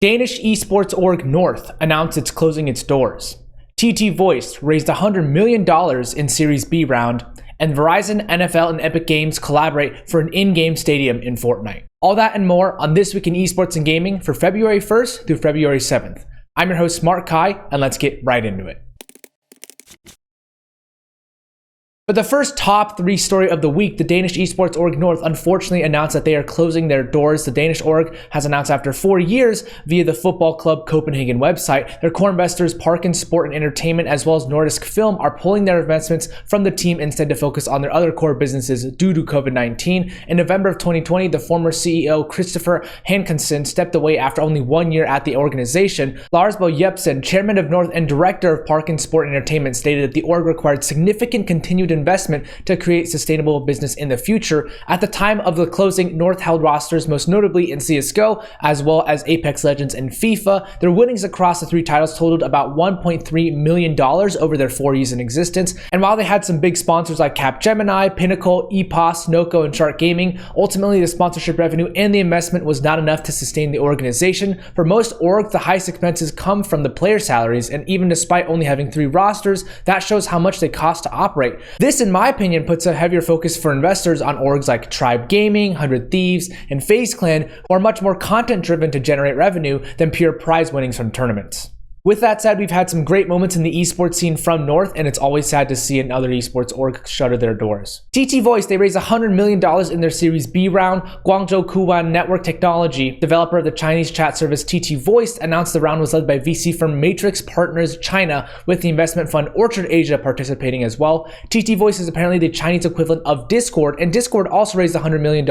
Danish esports org North announced it's closing its doors. TtVoice raised $100 million in Series B round, and Verizon, NFL, and Epic Games collaborate for an in-game stadium in Fortnite. All that and more on This Week in Esports and Gaming for February 1st through February 7th. I'm your host, 𝗪𝗏𝗫, and let's get right into it. But the first top 3 story of the week, the Danish esports org North unfortunately announced that they are closing their doors. The Danish org has announced after 4 years via the football club Copenhagen website, their core investors Parken Sport and Entertainment as well as Nordisk Film are pulling their investments from the team instead to focus on their other core businesses due to COVID-19. In November of 2020, the former CEO 𝗪cie 𝗪 stepped away after only 1 year at the organization. 𝗪cie 𝗪𝗲𝗄𝗧, chairman of North and director of Parken Sport and Entertainment, stated that the org required significant continued investment to create sustainable business in the future. At the time of the closing, North held rosters most notably in CSGO as well as Apex Legends and FIFA. Their winnings across the 3 titles totaled about $1.3 million over their 4 years in existence. And while they had some big sponsors like Capgemini, Pinnacle, EPOS, Noco, and Shark Gaming, ultimately the sponsorship revenue and the investment was not enough to sustain the organization. For most orgs, the highest expenses come from the player salaries, and even despite only having 3 rosters, that shows how much they cost to operate. This, in my opinion, puts a heavier focus for investors on orgs like Tribe Gaming, 100 Thieves, and FaZe Clan, who are much more content driven to generate revenue than pure prize winnings from tournaments. With that said, we've had some great moments in the esports scene from North, and it's always sad to see another esports org shutter their doors. TtVoice, they raised $100 million in their Series B round. 𝗏𝗏𝗄 𝗪𝗏𝗏 Network Technology, developer of the Chinese chat service TtVoice, announced the round was led by VC firm Matrix Partners China, with the investment fund 𝗪cije participating as well. TtVoice is apparently the Chinese equivalent of Discord, and Discord also raised $100 million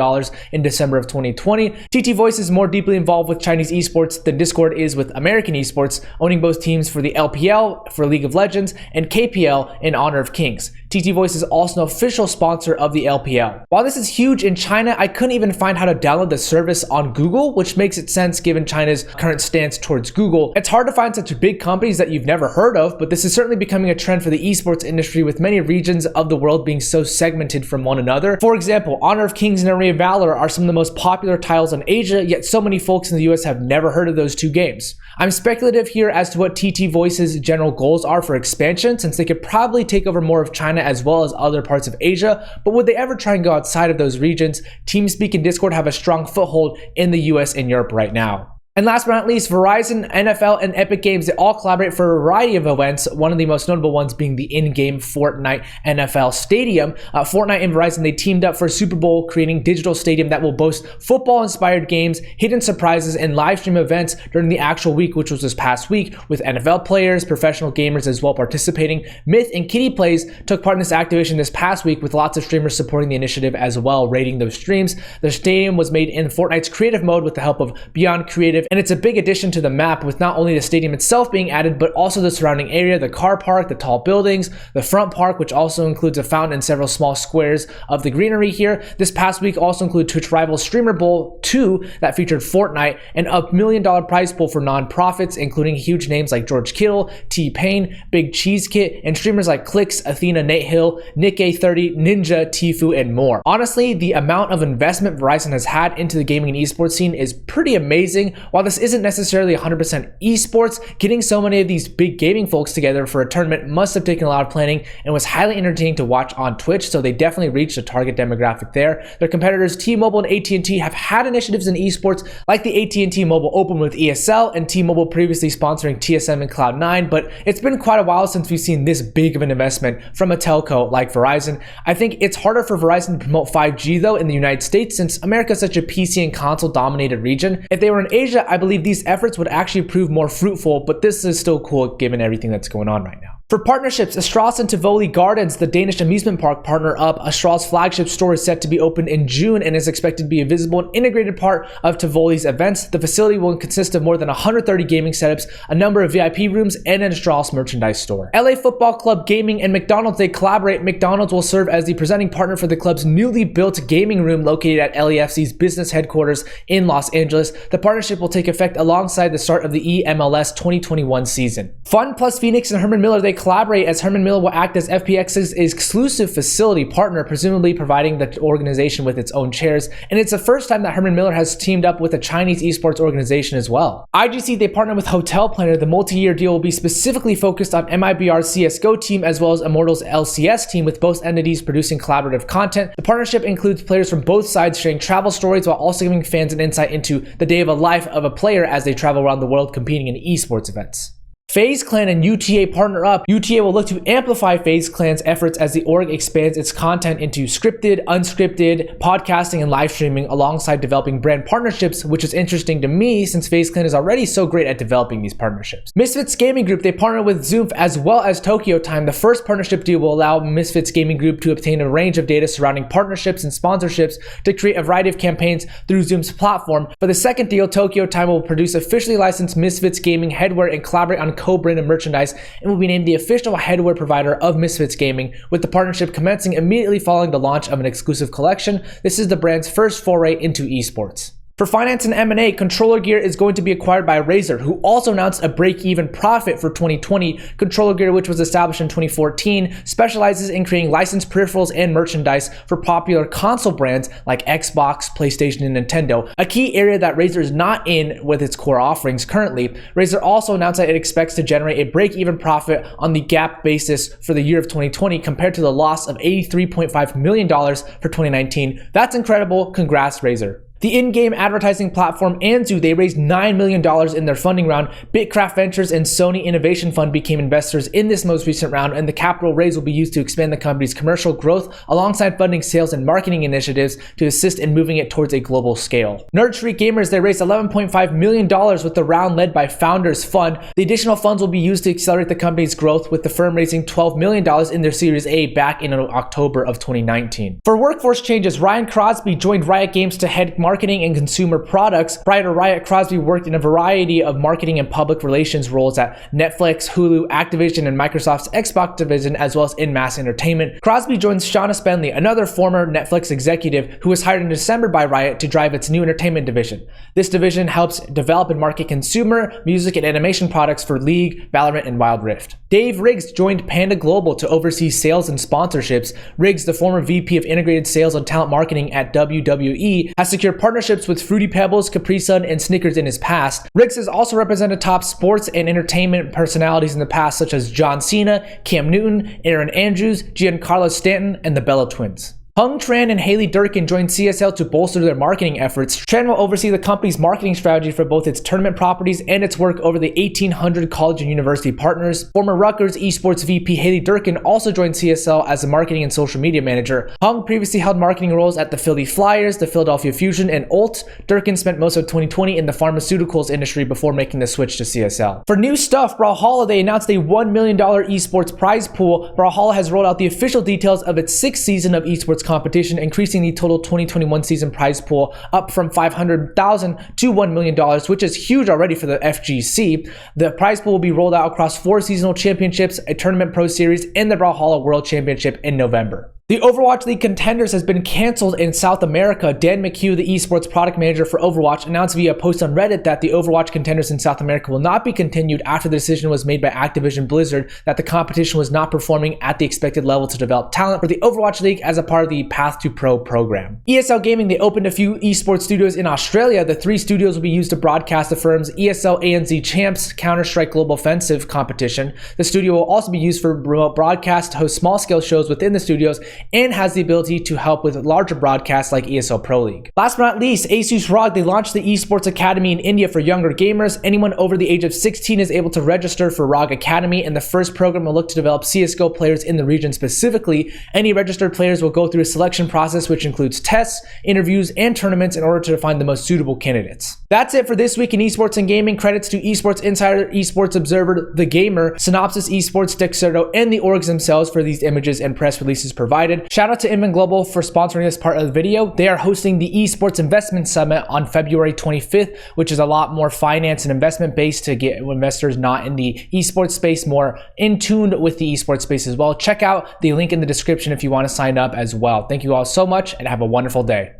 in December of 2020. TtVoice is more deeply involved with Chinese esports than Discord is with American esports, owning both teams for the LPL, for League of Legends, and KPL in Honor of Kings. TtVoice is also an official sponsor of the LPL. While this is huge in China, I couldn't even find how to download the service on Google, which makes it sense given China's current stance towards Google. It's hard to find such big companies that you've never heard of, but this is certainly becoming a trend for the esports industry, with many regions of the world being so segmented from one another. For example, Honor of Kings and Array of Valor are some of the most popular titles in Asia, yet so many folks in the US have never heard of those 2 games. I'm speculative here as to what TtVoice's general goals are for expansion, since they could probably take over more of China as well as other parts of Asia, but would they ever try and go outside of those regions? TeamSpeak and Discord have a strong foothold in the US and Europe right now. And last but not least, Verizon, NFL, and Epic Games, they all collaborate for a variety of events, one of the most notable ones being the in-game Fortnite NFL Stadium. Fortnite and Verizon, they teamed up for Super Bowl, creating a digital stadium that will boast football-inspired games, hidden surprises, and live stream events during the actual week, which was this past week, with NFL players, professional gamers as well participating. Myth and Kitty Plays took part in this activation this past week, with lots of streamers supporting the initiative as well, rating those streams. The stadium was made in Fortnite's creative mode with the help of Beyond Creative, and it's a big addition to the map, with not only the stadium itself being added, but also the surrounding area, the car park, the tall buildings, the front park, which also includes a fountain and several small squares of the greenery here. This past week also included Twitch Rival Streamer Bowl 2 that featured Fortnite, and a $1 million prize pool for non-profits, including huge names like George Kittle, T-Pain, Big Cheese Kit, and streamers like Clix, Athena, Nate Hill, Nick A30, Ninja, Tfue, and more. Honestly, the amount of investment Verizon has had into the gaming and esports scene is pretty amazing. While this isn't necessarily 100% esports, getting so many of these big gaming folks together for a tournament must have taken a lot of planning and was highly entertaining to watch on Twitch, so they definitely reached a target demographic there. Their competitors T-Mobile and AT&T have had initiatives in esports like the AT&T Mobile Open with ESL, and T-Mobile previously sponsoring TSM and Cloud9, but it's been quite a while since we've seen this big of an investment from a telco like Verizon. I think it's harder for Verizon to promote 5G though in the United States, since America is such a PC and console dominated region. If they were in Asia, I believe these efforts would actually prove more fruitful, but this is still cool given everything that's going on right now. For partnerships, Astralis and Tivoli Gardens, the Danish amusement park, partner up. Astralis' flagship store is set to be opened in June and is expected to be a visible and integrated part of Tivoli's events. The facility will consist of more than 130 gaming setups, a number of VIP rooms, and an Astralis merchandise store. LA Football Club Gaming and McDonald's, they collaborate. McDonald's will serve as the presenting partner for the club's newly built gaming room located at LAFC's business headquarters in Los Angeles. The partnership will take effect alongside the start of the MLS 2021 season. FunPlus Phoenix and Herman Miller, they collaborate as Herman Miller will act as FPX's exclusive facility partner, presumably providing the organization with its own chairs. And it's the first time that Herman Miller has teamed up with a Chinese esports organization as well. 𝗏𝗏, they partner with Hotel Planner. The multi-year deal will be specifically focused on MIBR's CSGO team as well as Immortals' LCS team, with both entities producing collaborative content. The partnership includes players from both sides sharing travel stories while also giving fans an insight into the day of a life of a player as they travel around the world competing in esports events. FaZe Clan and 𝗏𝗏 partner up. 𝗏𝗏 will look to amplify FaZe Clan's efforts as the org expands its content into scripted, unscripted, podcasting, and live streaming alongside developing brand partnerships, which is interesting to me since FaZe Clan is already so great at developing these partnerships. Misfits Gaming Group, they partner with Zoomph as well as Tokyo Time. The first partnership deal will allow Misfits Gaming Group to obtain a range of data surrounding partnerships and sponsorships to create a variety of campaigns through Zoomph's platform. For the second deal, Tokyo Time will produce officially licensed Misfits Gaming headwear and collaborate on co-branded merchandise and will be named the official headwear provider of Misfits Gaming, with the partnership commencing immediately following the launch of an exclusive collection. This is the brand's first foray into esports. For finance and M&A, Controller Gear is going to be acquired by Razer, who also announced a break-even profit for 2020. Controller Gear, which was established in 2014, specializes in creating licensed peripherals and merchandise for popular console brands like Xbox, PlayStation, and Nintendo, a key area that Razer is not in with its core offerings currently. Razer also announced that it expects to generate a break-even profit on the GAAP basis for the year of 2020 compared to the loss of $83.5 million for 2019. That's incredible. Congrats, Razer. The in-game advertising platform 𝗚𝗔, they raised $9 million in their funding round. Bitcraft Ventures and Sony Innovation Fund became investors in this most recent round, and the capital raise will be used to expand the company's commercial growth alongside funding sales and marketing initiatives to assist in moving it towards a global scale. 𝗧𝗏 Gamers, they raised $11.5 million with the round led by Founders Fund. The additional funds will be used to accelerate the company's growth, with the firm raising $12 million in their Series A back in October of 2019. For workforce changes, Ryan Crosby joined Riot Games to head marketing and consumer products. Prior to Riot, Crosby worked in a variety of marketing and public relations roles at Netflix, Hulu, Activision, and Microsoft's Xbox division, as well as in mass entertainment. Crosby joins Shauna Spenley, another former Netflix executive who was hired in December by Riot to drive its new entertainment division. This division helps develop and market consumer, music, and animation products for League, Valorant, and Wild Rift. Dave Riggs joined Panda Global to oversee sales and sponsorships. Riggs, the former VP of Integrated Sales and Talent Marketing at WWE, has secured partnerships with Fruity Pebbles, Capri Sun, and Snickers in his past. Riggs has also represented top sports and entertainment personalities in the past, such as John Cena, Cam Newton, Aaron Andrews, Giancarlo Stanton, and the Bella Twins. Tran and Haleigh Durkin joined CSL to bolster their marketing efforts. Tran will oversee the company's marketing strategy for both its tournament properties and its work over the 1,800 college and university partners. Former Rutgers Esports VP Haleigh Durkin also joined CSL as a marketing and social media manager. Hung previously held marketing roles at the Philly Flyers, the Philadelphia Fusion, and 𝗏𝗏. Durkin spent most of 2020 in the pharmaceuticals industry before making the switch to CSL. For new stuff, Brawlhalla, they announced a $1 million esports prize pool. Brawlhalla has rolled out the official details of its 6th season of esports competition, increasing the total 2021 season prize pool up from $500,000 to $1 million, which is huge already for the FGC. The prize pool will be rolled out across 4 seasonal championships, a tournament pro series, and the Brawlhalla World Championship in November. The Overwatch League Contenders has been canceled in South America. Dan 𝗏𝗂, the esports product manager for Overwatch, announced via a post on Reddit that the Overwatch Contenders in South America will not be continued after the decision was made by Activision Blizzard that the competition was not performing at the expected level to develop talent for the Overwatch League as a part of the Path to Pro program. ESL Gaming, they opened a few esports studios in Australia. The 3 studios will be used to broadcast the firm's ESL ANZ Champs Counter-Strike Global Offensive competition. The studio will also be used for remote broadcast, to host small-scale shows within the studios, and has the ability to help with larger broadcasts like ESL Pro League. Last but not least, 𝗏𝗏, they launched the Esports Academy in India for younger gamers. Anyone over the age of 16 is able to register for 𝗏𝗏 Academy, and the first program will look to develop CSGO players in the region specifically. Any registered players will go through a selection process which includes tests, interviews, and tournaments in order to find the most suitable candidates. That's it for this week in esports and gaming. Credits to Esports Insider, Esports Observer, The Gamer, Synopsis Esports, 𝗏𝗏, and the orgs themselves for these images and press releases provided. Shout out to Inman Global for sponsoring this part of the video. They are hosting the Esports Investment Summit on February 25th, which is a lot more finance and investment based to get investors not in the esports space more in tune with the esports space as well. Check out the link in the description if you want to sign up as well. Thank you all so much and have a wonderful day.